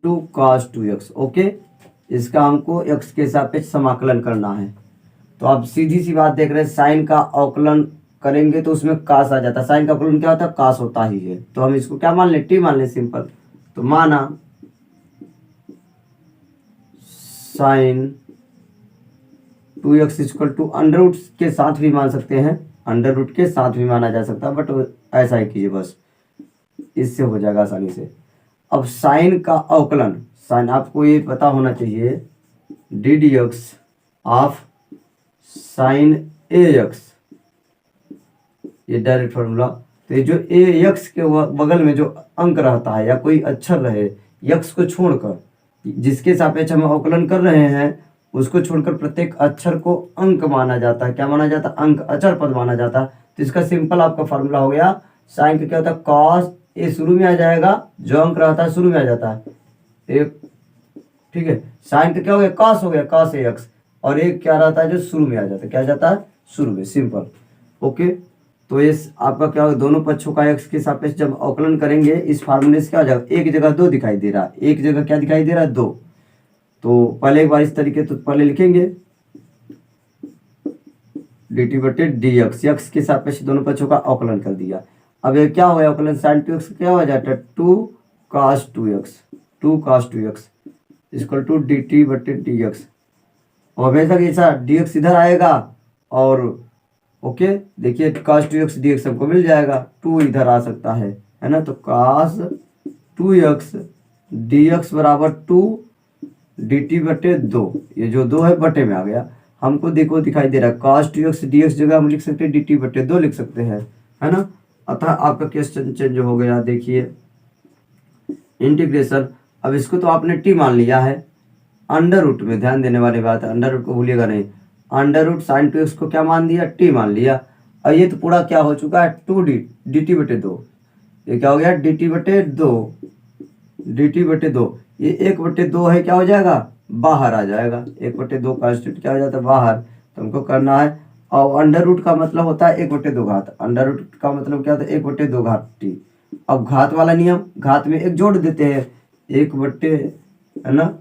To cos 2x। Okay, इसका हमको x के सापेक्ष समाकलन करना है। तो आप सीधी सी बात देख रहे हैं, साइन का अवकलन करेंगे तो उसमें कास आ जाता है। साइन का अवकलन क्या होता है? कास होता ही है। तो हम इसको क्या मान लें? टी मान लें, सिंपल। तो माना sine 2x equal to under root के साथ भी मान सकते हैं, अंडर रूट के साथ भी माना जा सकता है, बट ऐसा ही कीजिए बस, इससे हो जाएगा आसानी से। अब साइन का अवकलन, साइन आपको ये पता होना चाहिए, D D x of sine A x, ये डायरेक्ट फॉर्मूला। तो ये जो ए एक्स के बगल में जो अंक रहता है या कोई अक्षर रहे, यक्स को छोड़कर, जिसके सापेक्ष हम अवकलन कर रहे हैं उसको छोड़कर प्रत्येक अक्षर को अंक माना जाता है। क्या माना जाता है? अंक, अचर पद माना जाता है। तो इसका सिंपल आपका फॉर्मूला हो गया, साइन का क्या होता है? कॉस ए शुरू में आ जाएगा, जो अंक रहता है शुरू में आ जाता है एक, ठीक है। साइन का क्या हो गया? कॉस हो गया, कॉस ए एक्स, और एक क्या रहता है जो शुरू में आ जाता है, क्या जाता है? शुरू में, सिंपल। ओके, तो ये आपका क्या होगा? दोनों पक्षों का एक्स के सापेक्ष जब अवकलन करेंगे, इस फार्मूले से क्या हो जाएगा? एक जगह दो दिखाई दे रहा है, एक जगह क्या दिखाई दे रहा है? दो। तो पहले एक बार इस तरीके, तो पहले लिखेंगे डी टी बटे डी एक्स, एक्स के सापेक्ष दोनों पक्षों का अवकलन कर दिया। अब ये क्या हुआ? अवकलन साइन 2x क्या हो जाता है? 2 cos 2x, 2 cos 2x equal to d t बटे डी एक्स। और हमेशा ऐसा डी एक्स इधर आएगा, और ओके देखिए cos 2x डी एक्स हमको मिल जाएगा, 2 इधर आ सकता है ना। तो cos 2x डी एक्स बराबर 2 डी टी बटे 2, ये जो 2 है बटे में आ गया। हमको देखो दिखाई दे रहा है cos 2x डी एक्स जगह हम लिख सकते हैं डी टी बटे 2 लिख सकते हैं, है ना। अतः आपका क्वेश्चन चेंज हो गया। देखिए इंटीग्रेशन, अब इसको तो आपने टी मान लिया है, अंडर रूट में ध्यान देने वाली बात है, अंडर रूट को भूलिएगा नहीं। अंडर रूट साइन 2x को क्या मान दिया? टी मान लिया। और ये तो पूरा क्या हो चुका है? 2 डी टी बटे 2, ये क्या हो गया? डी टी बटे 2, डी टी बटे 2, ये 1/2 है, क्या हो जाएगा? बाहर आ जाएगा। 1/2 कॉन्स्टिट्यूट क्या हो जाता है? बाहर। तो हमको करना है, और अंडर रूट का मतलब होता है 1/2 घात, अंडर रूट का मतलब क्या होता है? 1/2 घात टी। अब घात वाला नियम, घात में एक जोड़ देते हैं, 1/, है ना।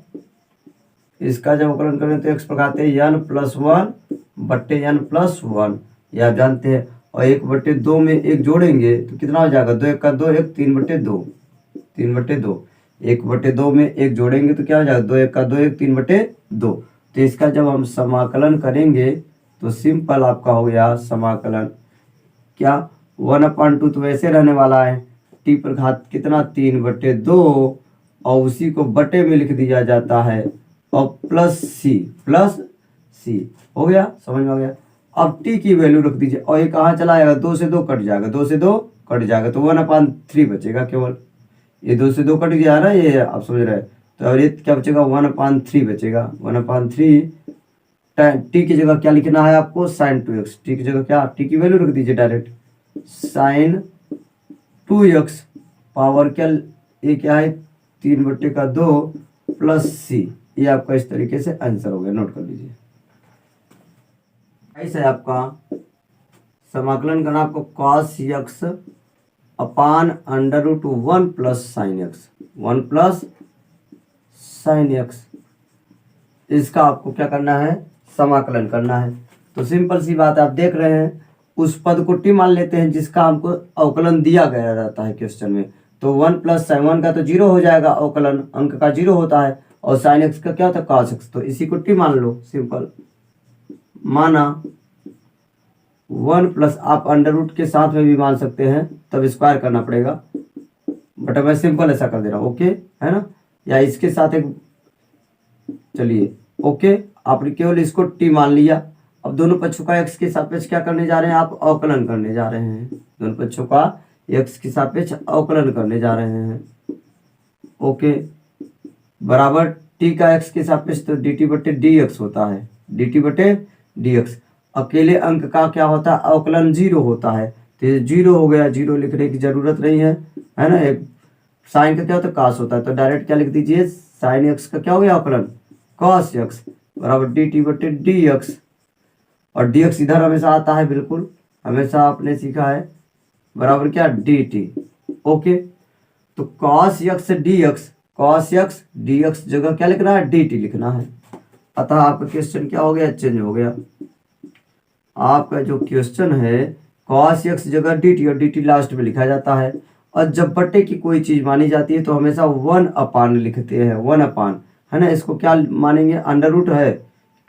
इसका जब अवकलन करें तो एक्स पर खाते हैं n + 1 बट्टे n + 1, ये आप जानते हैं। और 1/2 में एक जोड़ेंगे तो कितना हो जाएगा? 2 1 का 2, 1 3/2, 3/2। 1/2 में एक जोड़ेंगे तो क्या हो जाएगा? 2 1 का 2, 1 3/2। तो इसका जब हम समाकलन करेंगे तो सिंपल आपका हो गया समाकलन, क्या 1/2 तो वैसे रहने वाला है, टी पर घात कितना? 3/2, और उसी को बटे में लिख दिया जाता है, और प्लस सी हो गया, समझ में आ गया। अब टी की वैल्यू रख दीजिए, और ये कहाँ चला जाएगा? 2 से 2 कट जाएगा, 2 से 2 कट जाएगा, तो 1/3 बचेगा केवल। ये 2 से 2 कट गया है ना, ये आप समझ रहे हैं। तो अब ये क्या बचेगा? 1/3 बचेगा, 1/3। टी की जगह क्या लिखना है आपको? साइन 2x, टी की जगह क्या? टी की वैल्यू रख दीजिए डायरेक्ट, साइन 2x पावर क्या, ये क्या है? 3/2 प्लस सी। ये आपका इस तरीके से आंसर हो गया, नोट कर लीजिए। ऐसा है आपका समाकलन करना, आपको cos x upon under root 1 plus sine x, 1 plus sine x, इसका आपको क्या करना है? समाकलन करना है। तो सिंपल सी बात है, आप देख रहे हैं उस पद को टी मान लेते हैं जिसका हमको अवकलन दिया गया रहता है क्वेश्चन में। तो 1 प्लस साइन 1 का तो 0 हो जाएगा, अवकलन अंक का 0 होता है, और साइन एक्स का क्या होता है? cos x, तो इसी को टी मान लो, सिंपल। माना 1 प्लस, आप अंडर रूट के साथ में भी मान सकते हैं, तब स्क्वायर करना पड़ेगा, बट मैं सिंपल ऐसा कर दे रहा हूँ, ओके, है ना। या इसके साथ एक, चलिए ओके, आपने केवल इसको टी मान लिया। अब दोनों पक्षों का एक्स के सापेक्ष क्या करने जा रहे हैं? आप अवकलन करने जा रहे हैं, दोनों पक्षों का एक्स के सापेक्ष अवकलन करने जा रहे हैं, ओके। बराबर टी का एक्स के सापेक्ष तो डी टी बटे डी एक्स होता है, डी टी बटे डी एक्स। अकेले अंक का क्या होता है? अवकलन 0 होता है, तो ये 0 हो गया, 0 लिखने की जरूरत नहीं है ना। एक साइन का क्या होता है? cos होता है, तो डायरेक्ट क्या लिख दीजिए? साइन एक्स का क्या हो गया अवकलन? cos x बराबर डी टी बटे डी एक्स, और डी एक्स इधर हमेशा आता है, बिल्कुल हमेशा आपने सीखा है, बराबर क्या? D T, okay. तो cos x D x, cos x dx जगह क्या लिखना है, dt लिखना है। अतः आपका क्वेश्चन क्या हो गया, चेंज हो गया। आपका जो क्वेश्चन है cos x जगह dt और dt लास्ट में लिखा जाता है। और जब बट्टे की कोई चीज मानी जाती है तो हमेशा 1/, लिखते हैं 1/, है ना। इसको क्या मानेंगे, अंडर रूट है,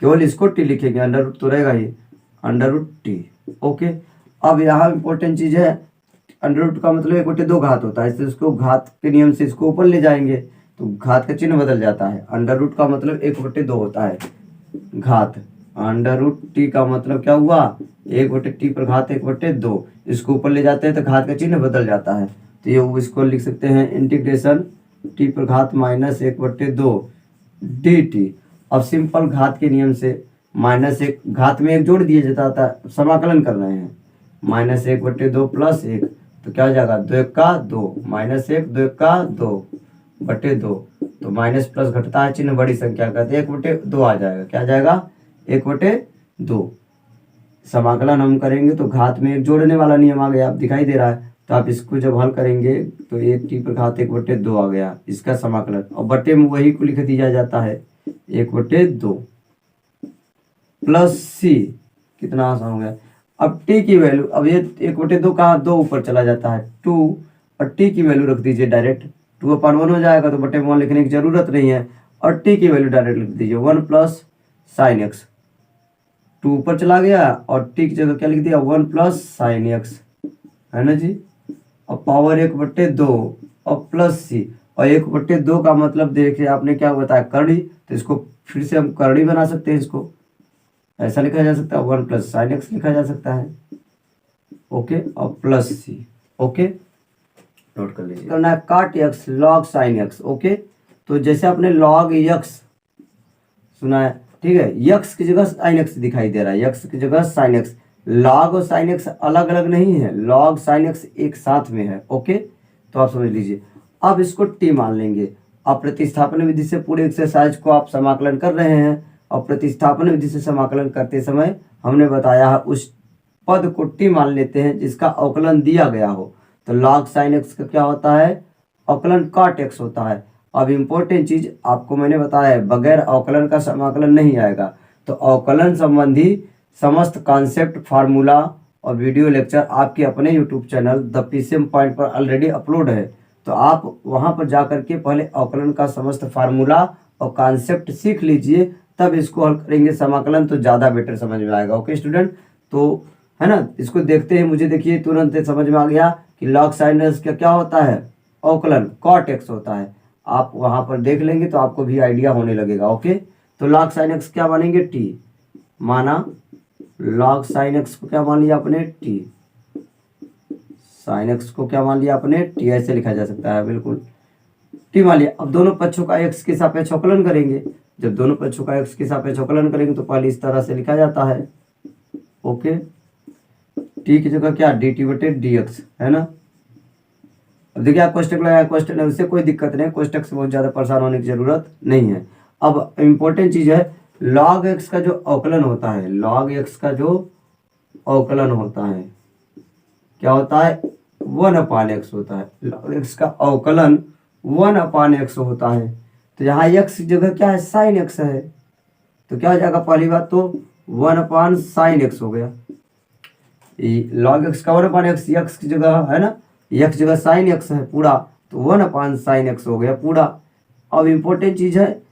केवल इसको टी लिखेंगे, अंडर रूट तो रहेगा ही, अंडर रूट टी। ओके, अब यहाँ इंपॉर्टेंट चीज है, अंडर रूट का मतलब 1/2 घात होता है, इससे उसको घात के नियम से इसको ऊपर ले जाएंगे तो घात का चिन्ह बदल जाता है। अंडर रूट का मतलब 1/2 होता है घात, अंडर रूट टी का मतलब क्या हुआ, 1/t पर घात 1/2, इसको ऊपर ले जाते हैं तो घात का चिन्ह बदल जाता है। तो ये इसको लिख सकते हैं इंटीग्रेशन टी पर घात -1/2 dt। अब सिंपल घात के नियम से -1 घात में 1 जोड़ दिया जाता था, समाकलन कर रहे हैं, -1/2 + 1 तो क्या हो जाएगा, 2 का 2, -1 2 का 2/2, तो माइनस प्लस घटता है चिन्ह बड़ी संख्या का, तो 1/2 आ जाएगा, क्या आ जाएगा 1/2। समाकलन हम करेंगे तो घात में 1 जोड़ने वाला नियम आ गया, आप दिखाई दे रहा है। तो आप इसको जब हल करेंगे तो 1t पर घात 1/2 आ गया, इसका समाकलन, और बट्टे में वही को लिख दिया जाता है 1/2 प्लस c, कितना आसान हो गया। अब t की वैल्यू, अब ये 1/2 कहाँ, 2 ऊपर चला जाता है 2, और t की वैल्यू रख दीजिए डायरेक्ट, 2/1 हो जाएगा तो बटे में 1 लिखने की जरूरत नहीं है, और t की वैल्यू डायरेक्ट लिख दीजिए 1 + sin x, 2 ऊपर चला गया और t की जगह क्या लिख दिया 1 + sin x, है ना जी। और पावर 1/2 और प्लस c, और 1/2 का मतलब देखिए आपने क्या बताया, करड़ी, तो इसको फिर से हम करड़ी बना सकते हैं, इसको ऐसा लिखा जा सकता है 1 + sin x लिखा जा सकता है। ओके, और प्लस c, ओके नोट कर लीजिए। करना है काट x log sin x। Okay, तो जैसे आपने log x सुना है, ठीक है, x की जगह sin x दिखाई दे रहा है, x की जगह sin x, log और sin x अलग अलग नहीं है, log sin x एक साथ में है। ओके, तो आप समझ लीजिए। अब इसको t मान लेंगे। अब प्रतिस्थापन विधि से पूरे एक्सरसाइज को आप समाकलन कर रहे हैं, और प्रतिस्थापन विधि से समाकलन करते समय हमने बताया है उस पद को t मान लेते हैं जिसका अवकलन दिया गया हो। तो log sin x का क्या होता है, अवकलन cot x होता है। अब इम्पोर्टेंट चीज आपको मैंने बताया है, बगैर अवकलन का समाकलन नहीं आएगा। तो अवकलन संबंधी समस्त कॉन्सेप्ट, फार्मूला और वीडियो लेक्चर आपके अपने YouTube channel the PCM point पर ऑलरेडी अपलोड है। तो आप वहां पर जाकर के पहले अवकलन का समस्त फार्मूला और कॉन्सेप्ट सीख लीजिए, तब इसको हल करेंगे समाकलन, तो ज़्यादा बेटर समझ में आएगा। ओके स्टूडेंट, तो है ना, इसको देखते हैं, मुझे देखिए तुरंत समझ में आ गया कि log sin x का क्या होता है, अवकलन cot x होता है। आप वहां पर देख लेंगे तो आपको भी आइडिया होने लगेगा। ओके, तो log sin x क्या मानेंगे, t माना, log sin x को क्या मान लिया आपने, t, sin x को क्या मान लिया आपने, t, ऐसे लिखा जा सकता है, बिल्कुल t मान लिया। अब दोनों पक्षों का x के सापेक्ष अवकलन करेंगे। जब दोनों पक्षों का x के सापेक्ष अवकलन करेंगे तो पहले इस तरह से लिखा जाता है। ओके, t की जगह क्या dt/dx, है ना। अब देखिए आप कोष्टक लगाया, कोष्टक है, उससे कोई दिक्कत नहीं, कोष्टक से बहुत ज्यादा परेशान होने की जरूरत नहीं है। अब इम्पोर्टेंट चीज है, log x का जो अवकलन होता है, log x का जो अवकलन होता है क्या होता है, 1/x होता है। log x का अवकलन 1/x होता है। तो यहाँ x की जगह क्या है, sin x है, तो क्या हो जाएगा, पहली बात तो 1/sin x हो गया। log x का 1/x, x की जगह है ना, x जगह sin x है पूरा, तो 1/sin x हो गया पूरा। अब इम्पोर्टेंट चीज है,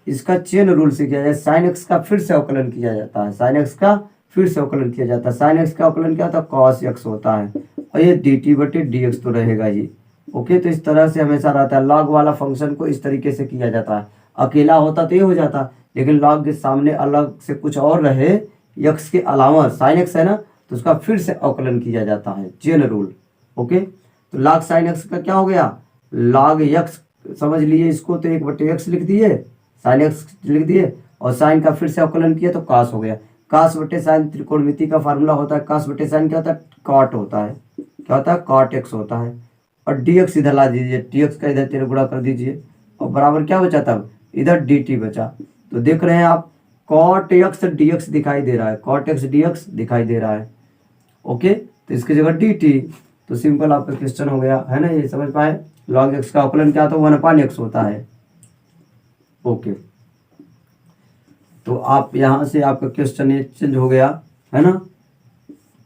इसका चेन रूल से किया जाए, sin x का फिर से अवकलन किया जाता है, sin x का फिर से अवकलन किया जाता है। sin x का अवकलन क्या होता है, cos x होता है, और ये dt/dx तो रहेगा ही। ओके, तो इस तरह से हमेशा रहता है। log वाला फंक्शन को इस तरीके से किया जाता है, अकेला होता तो ये हो जाता, लेकिन log के सामने अलग से कुछ और रहे, x के अलावा sin x है ना, तो उसका फिर से अवकलन किया जाता है, चेन रूल। ओके, तो log sin x का क्या हो गया, log x समझ लिए इसको, तो 1/x लिख दिए, sin x लिख दिए, और sin का फिर से अवकलन किया तो cos हो गया। cos/sin त्रिकोणमिति का फार्मूला होता है, cos/sin क्या होता है, cot होता है, क्या होता है, cot x होता है। और dx इधर ला दीजिए, dx का इधर 3 गुणा कर दीजिए, और बराबर क्या बचा, तब इधर dt बचा। तो देख रहे हैं आप, cot x dx दिखाई दे रहा है, cot x dx दिखाई दे रहा है। ओके, तो इसकी जगह dt, तो सिंपल आपका क्वेश्चन हो गया, है ना, ये समझ पाए। log x का अवकलन क्या होता है, 1/x होता है। ओके, तो आप यहाँ से आपका क्वेश्चन ये चेंज हो गया है ना,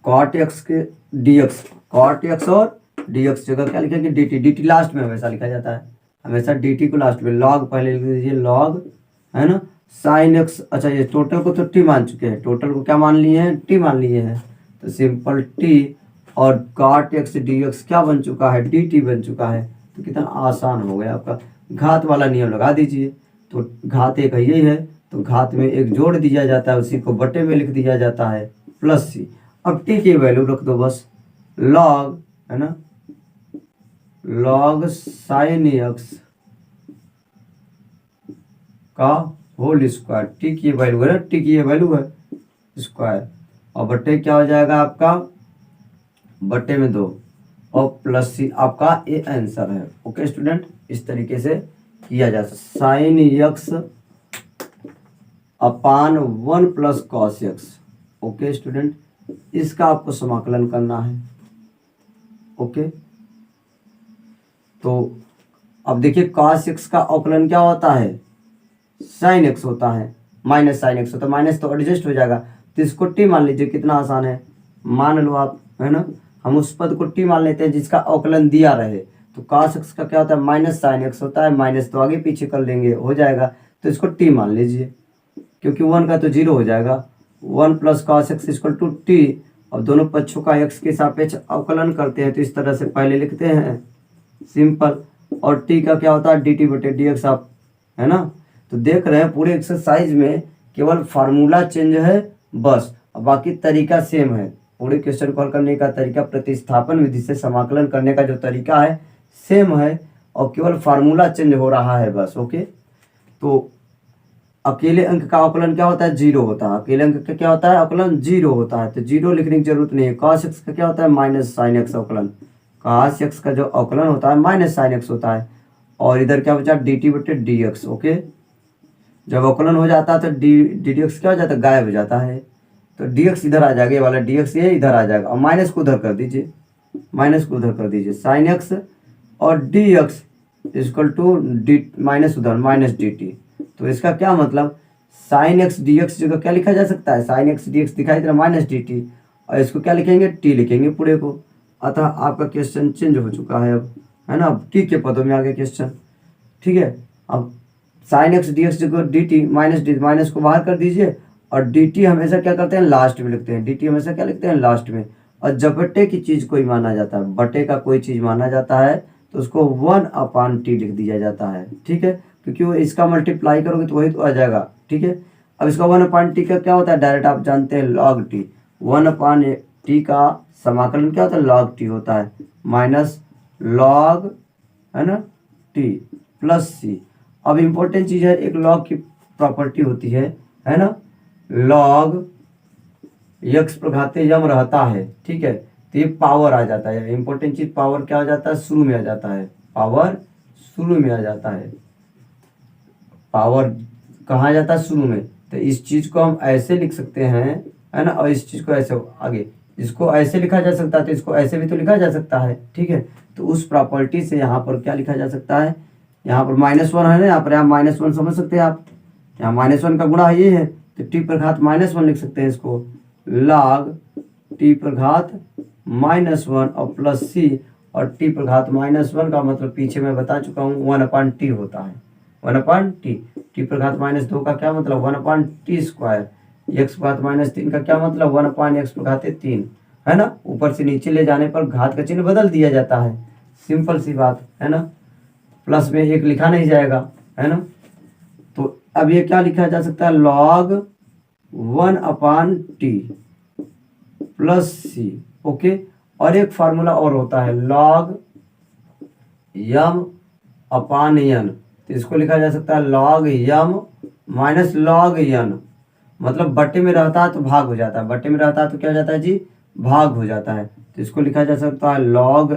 कॉट एक्स के डी एक्स, कॉट एक्स और डी एक्स जगह क्या लिखेंगे D T, D T last में हमेशा लिखा जाता है, हमेशा डी टी को लास्ट में, लॉग पहले लिख दीजिए लॉग है ना, साइन एक्स, अच्छा ये टोटल को तो टी मान चुके हैं, टोटल को क्या मान लिए हैं टी मान लिए हैं, तो सिंपल टी, और कॉट एक्स डी एक्स क्या बन चुका है डी टी बन चुका है, तो कितना आसान हो गया आपका, घात वाला नियम लगा दीजिए, तो घात एक यही है, तो घात में एक जोड़ दिया जाता है, उसी को बटे में लिख दिया जाता है प्लस सी, अब टी की वैल्यू रख दो बस, लॉग है ना, लॉग साइन एक्स का होल स्क्वायर, टी की वैल्यू है ना, टी की वैल्यू है स्क्वायर, और बटे क्या हो जाएगा आपका बटे में 2 और प्लस सी, आपका ये आंसर है। ओके स्टूडेंट, इस तरीके से किया जा सकता, साइन एक्स अपान 1 plus cos x. Okay student, इसका आपको समाकलन करना है। ओके, तो अब देखिए कॉस एक्स का अवकलन क्या होता है, साइन एक्स होता है, माइनस साइन एक्स होता है, माइनस तो एडजस्ट हो जाएगा, तो इसको टी मान लीजिए, कितना आसान है, मान लो आप है ना, हम उस पद को टी मान लेते हैं जिसका अवकलन दिया रहे, तो cos x का क्या होता है माइनस साइन एक्स होता है, माइनस तो आगे पीछे कर लेंगे हो जाएगा, तो इसको टी मान लीजिए, क्योंकि 1 का तो 0 हो जाएगा, 1 plus cos x equal to t, और दोनों पक्षों का x के सापेक्ष अवकलन करते हैं, तो इस तरह से पहले लिखते हैं सिंपल, और t का क्या होता है डी टी बटे डी एक्स, आप है ना, तो देख रहे हैं पूरे एक्सरसाइज में केवल फार्मूला चेंज है बस, और बाकी तरीका सेम है, पूरे क्वेश्चन को हल करने का तरीका, प्रतिस्थापन विधि से समाकलन करने का जो तरीका है सेम है, और केवल फार्मूला चेंज हो रहा है बस। ओके, तो अकेले अंक का अवकलन क्या होता है 0 होता है, अकेले अंक का क्या होता है अवकलन 0 होता है, तो 0 लिखने की जरूरत नहीं है। cos x का क्या होता है माइनस साइन एक्स अवकलन, cos x का जो अवकलन होता है माइनस साइन एक्स होता है, और इधर क्या बचा डी टी बटे डी एक्स। ओके, जब अवकलन हो जाता है तो डी एक्स क्या हो जाता है गायब हो जाता है, तो डी एक्स इधर आ जाएगा, ये वाला डी एक्स ये इधर आ जाएगा, और माइनस को उधर कर दीजिए, माइनस को उधर कर दीजिए, साइन एक्स और d x equal to d minus उधर माइनस डी टी, तो इसका क्या मतलब साइन एक्स डी एक्स जगह क्या लिखा जा सकता है, साइन एक्स डी एक्स दिखाई दे रहा माइनस डी टी, और इसको क्या लिखेंगे टी लिखेंगे पूरे को, अतः आपका क्वेश्चन चेंज हो चुका है अब, है ना, अब टी के पदों में आ गया क्वेश्चन। ठीक है, अब साइन एक्स डी एक्स जगह डी टी माइनस को बाहर कर दीजिए, और डी टी हमेशा क्या करते हैं लास्ट में लिखते हैं, डी टी हमेशा क्या लिखते हैं लास्ट में, और जब बटे की चीज़ कोई माना जाता है, बटे का कोई चीज़ माना जाता है तो उसको 1 अपान टी लिख दिया जाता है। ठीक है, क्योंकि वो इसका मल्टीप्लाई करोगे तो वही तो आ जाएगा। ठीक है, अब इसका 1 अपान टी का क्या होता है डायरेक्ट आप जानते हैं लॉग टी, 1 अपान टी का समाकलन क्या होता है लॉग टी होता है, माइनस लॉग है ना टी प्लस सी। अब इम्पोर्टेंट चीज़ है, एक लॉग की प्रॉपर्टी होती है ना, लॉग यक्स प्रघाते यम रहता है। ठीक है, तो ये पावर आ जाता है, इंपॉर्टेंट चीज पावर क्या आ जाता है शुरू में आ जाता है, पावर शुरू में आ जाता है, पावर कहाँ आ जाता है शुरू में, तो इस चीज को हम ऐसे लिख सकते हैं है ना, और इस चीज को ऐसे आगे, इसको ऐसे लिखा जा सकता है तो इसको ऐसे भी तो लिखा जा सकता है। ठीक है, तो उस प्रॉपर्टी से यहाँ पर क्या लिखा जा सकता है, यहाँ पर -1 है ना, यहाँ पर -1 समझ सकते हैं आप, यहाँ -1 का गुणा ये है, तो टी पर घात -1 लिख सकते हैं इसको, log टी पर घात -1 और प्लस सी, और टी पर घात -1 का मतलब पीछे मैं बता चुका हूँ 1 अपान टी होता है, 1 अपान टी, टी पर घात -2 का क्या मतलब 1 अपान टी स्क्वायर, एक्स पर घात -3 का क्या मतलब 1 अपान एक्स पर घात 3, है ना, ऊपर से नीचे ले जाने पर घात का चिन्ह बदल दिया जाता है, सिंपल सी बात है ना, प्लस में 1 लिखा नहीं जाएगा है ना, तो अब ये क्या लिखा जा सकता है log 1 अपान टी प्लस सी। ओके, और एक फार्मूला और होता है log यम अपान यन, तो इसको लिखा जा सकता है log यम माइनस log यन, मतलब बटे में रहता है तो भाग हो जाता है, बटे में रहता है तो क्या हो जाता है जी भाग हो जाता है, तो इसको लिखा जा सकता है log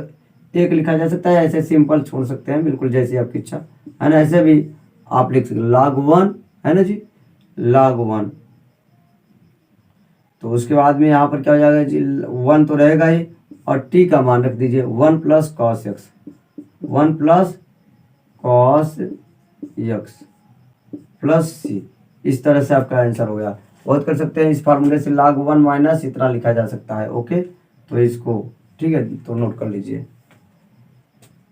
1 लिखा जा सकता है, ऐसे सिंपल छोड़ सकते हैं बिल्कुल जैसी आपकी इच्छा है ना, ऐसे भी आप लिख सकते log 1 है ना जी, log 1, तो उसके बाद में यहाँ पर क्या हो जाएगा जी 1 तो रहेगा ही, और टी का मान रख दीजिए 1 plus cos X, 1 plus cos X. Plus C. इस तरह से आपका आंसर हो गया। बहुत कर सकते हैं इस फार्मूले से log 1 माइनस इतना लिखा जा सकता है। ओके, तो इसको ठीक है तो नोट कर लीजिए।